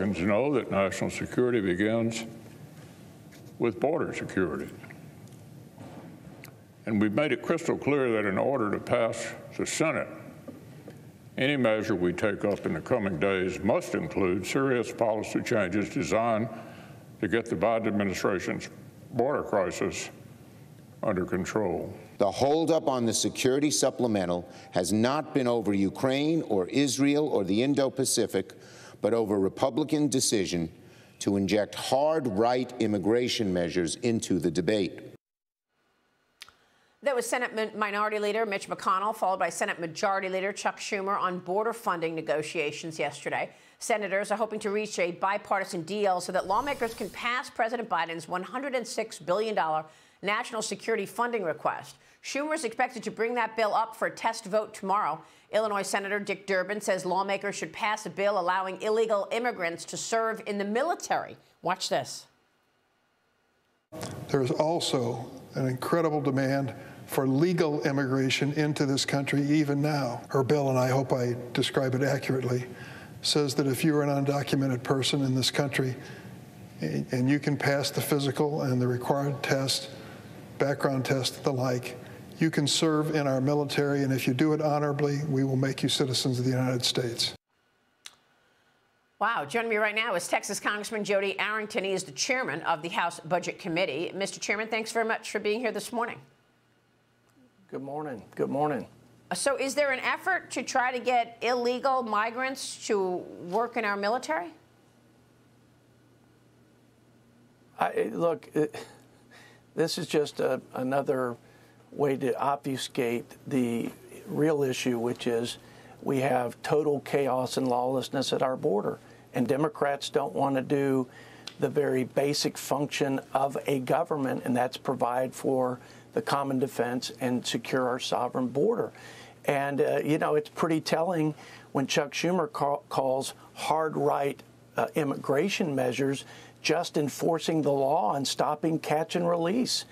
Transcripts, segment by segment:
Republicans know that national security begins with border security. And we've made it crystal clear that in order to pass the Senate, any measure we take up in the coming days must include serious policy changes designed to get the Biden administration's border crisis under control. The holdup on the security supplemental has not been over Ukraine or Israel or the Indo-Pacific, but over Republican decision to inject hard right immigration measures into the debate. That was Senate Minority Leader Mitch McConnell, followed by Senate Majority Leader Chuck Schumer on border funding negotiations yesterday. Senators are hoping to reach a bipartisan deal so that lawmakers can pass President Biden's $106 billion national security funding request. Schumer is expected to bring that bill up for a test vote tomorrow. Illinois Senator Dick Durbin says lawmakers should pass a bill allowing illegal immigrants to serve in the military. Watch this. There's also an incredible demand for legal immigration into this country even now. Her bill, and I hope I describe it accurately, says that if you're an undocumented person in this country and you can pass the physical and the required test, background test, the like, you can serve in our military, and if you do it honorably, we will make you citizens of the United States. Wow. Joining me right now is Texas Congressman Jodey Arrington. He is the chairman of the House Budget Committee. Mr. Chairman, thanks very much for being here this morning. Good morning. Good morning. So is there an effort to try to get illegal migrants to work in our military? Look, this is just another way to obfuscate the real issue, which is we have total chaos and lawlessness at our border. And Democrats don't want to do the very basic function of a government, and that's provide for the common defense and secure our sovereign border. And, you know, it's pretty telling when Chuck Schumer calls hard right immigration measures just enforcing the law and stopping catch and release.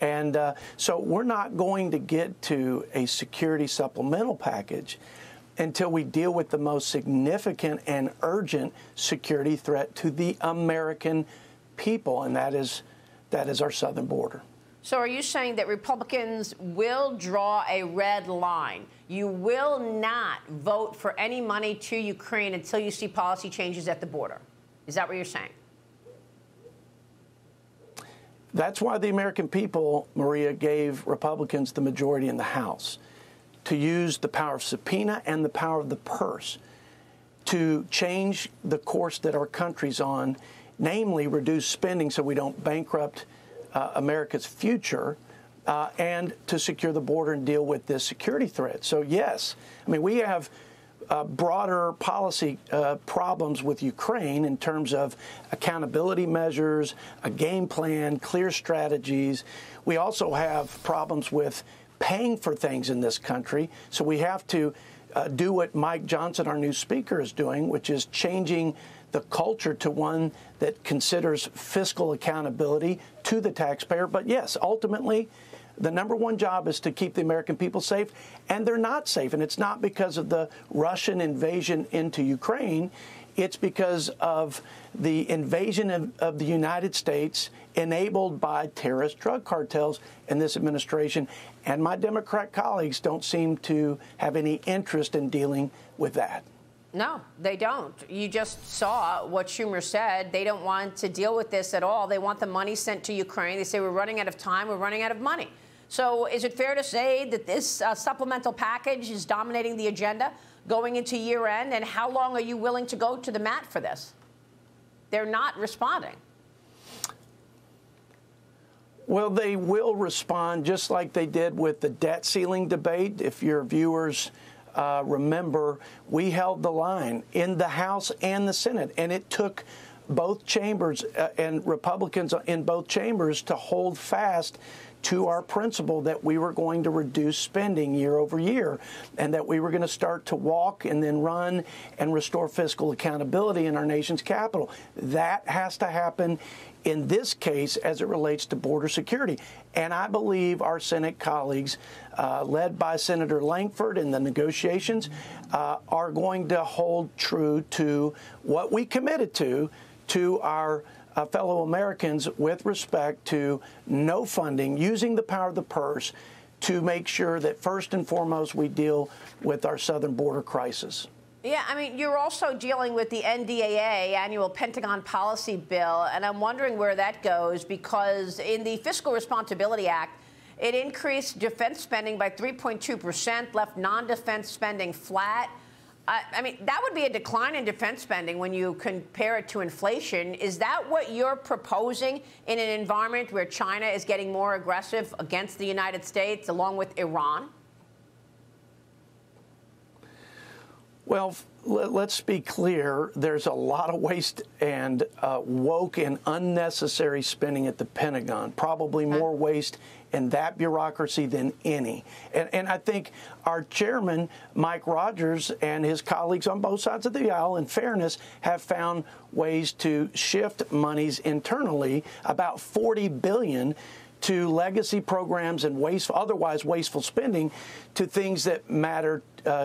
And so we're not going to get to a security supplemental package until we deal with the most significant and urgent security threat to the American people, and that is our southern border. So are you saying that Republicans will draw a red line? You will not vote for any money to Ukraine until you see policy changes at the border? Is that what you're saying? That's why the American people, Maria, gave Republicans the majority in the House, to use the power of subpoena and the power of the purse to change the course that our country's on, namely reduce spending so we don't bankrupt America's future, and to secure the border and deal with this security threat. So, yes, I mean, we have broader policy problems with Ukraine in terms of accountability measures, a game plan, clear strategies. We also have problems with paying for things in this country. So we have to do what Mike Johnson, our new speaker, is doing, which is changing the culture to one that considers fiscal accountability to the taxpayer. But yes, ultimately, the number one job is to keep the American people safe, and they're not safe. And it's not because of the Russian invasion into Ukraine. It's because of the invasion of the United States enabled by terrorist drug cartels in this administration. And my Democrat colleagues don't seem to have any interest in dealing with that. No, they don't. You just saw what Schumer said. They don't want to deal with this at all. They want the money sent to Ukraine. They say we're running out of time. We're running out of money. So is it fair to say that this supplemental package is dominating the agenda going into year end? And how long are you willing to go to the mat for this? They're not responding. Well, they will respond just like they did with the debt ceiling debate. If your viewers remember, we held the line in the House and the Senate, and it took both chambers and Republicans in both chambers to hold fast to our principle that we were going to reduce spending year over year and that we were going to start to walk and then run and restore fiscal accountability in our nation's capital. That has to happen in this case as it relates to border security. And I believe our Senate colleagues, led by Senator Langford in the negotiations, are going to hold true to what we committed to our fellow Americans with respect to no funding, using the power of the purse to make sure that first and foremost we deal with our southern border crisis. Yeah, I mean, you're also dealing with the NDAA, Annual Pentagon Policy Bill, and I'm wondering where that goes, because in the Fiscal Responsibility Act, it increased defense spending by 3.2%, left non-defense spending flat. I mean, that would be a decline in defense spending when you compare it to inflation. Is that what you're proposing in an environment where China is getting more aggressive against the United States, along with Iran? Well, let's be clear. There's a lot of waste and woke and unnecessary spending at the Pentagon, probably more waste in that bureaucracy than any. And I think our chairman, Mike Rogers, and his colleagues on both sides of the aisle, in fairness, have found ways to shift monies internally, about $40 billion, to legacy programs and otherwise wasteful spending, to things that matter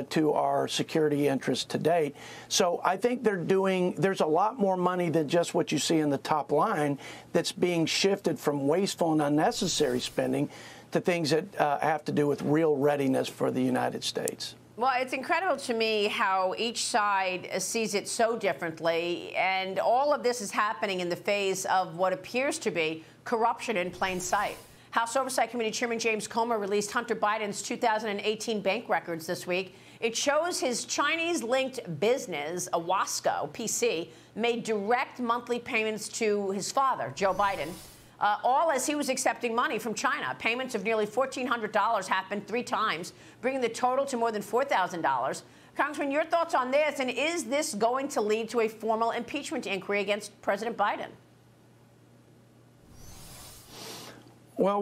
to our security interests to date. So I think there's a lot more money than just what you see in the top line that's being shifted from wasteful and unnecessary spending to things that have to do with real readiness for the United States. Well, it's incredible to me how each side sees it so differently, and all of this is happening in the face of what appears to be corruption in plain sight. House Oversight Committee Chairman James Comer released Hunter Biden's 2018 bank records this week. It shows his Chinese-linked business, Owasco PC, made direct monthly payments to his father, Joe Biden, all as he was accepting money from China. Payments of nearly $1,400 happened 3 times, bringing the total to more than $4,000. Congressman, your thoughts on this, and is this going to lead to a formal impeachment inquiry against President Biden? Well,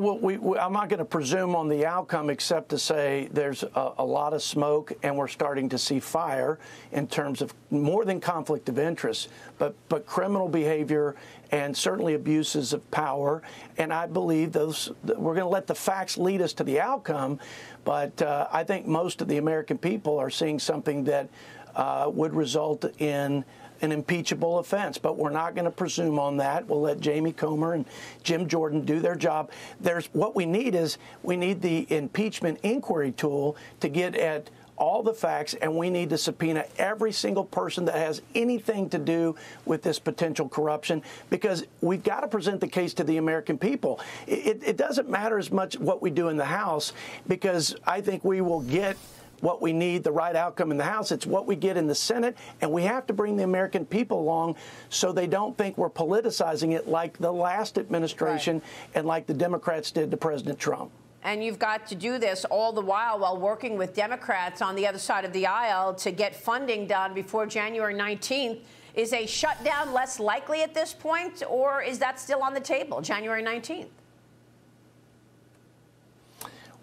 I'm not going to presume on the outcome except to say there's a lot of smoke and we're starting to see fire in terms of more than conflict of interest, but criminal behavior and certainly abuses of power. And I believe we're going to let the facts lead us to the outcome. But I think most of the American people are seeing something that would result in an impeachable offense, but we're not going to presume on that. We'll let Jamie Comer and Jim Jordan do their job. What we need the impeachment inquiry tool to get at all the facts, and we need to subpoena every single person that has anything to do with this potential corruption, because we've got to present the case to the American people. It doesn't matter as much what we do in the House, because I think we will get what we need, the right outcome in the House. It's what we get in the Senate, and we have to bring the American people along so they don't think we're politicizing it like the last administration and like the Democrats did to President Trump. And you've got to do this all the while working with Democrats on the other side of the aisle to get funding done before January 19th. Is a shutdown less likely at this point, or is that still on the table, January 19th?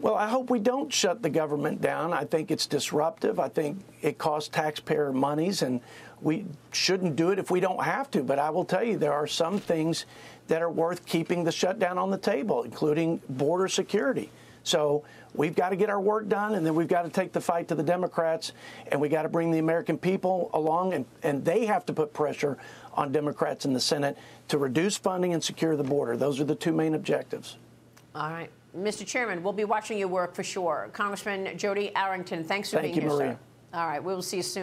Well, I hope we don't shut the government down. I think it's disruptive. I think it costs taxpayer monies, and we shouldn't do it if we don't have to. But I will tell you, there are some things that are worth keeping the shutdown on the table, including border security. So we've got to get our work done, and then we've got to take the fight to the Democrats, and we got to bring the American people along, and they have to put pressure on Democrats in the Senate to reduce funding and secure the border. Those are the 2 main objectives. All right. Mr. Chairman, we'll be watching your work for sure. Congressman Jodey Arrington, thanks for being here, Maria. sir. All right, we will see you soon.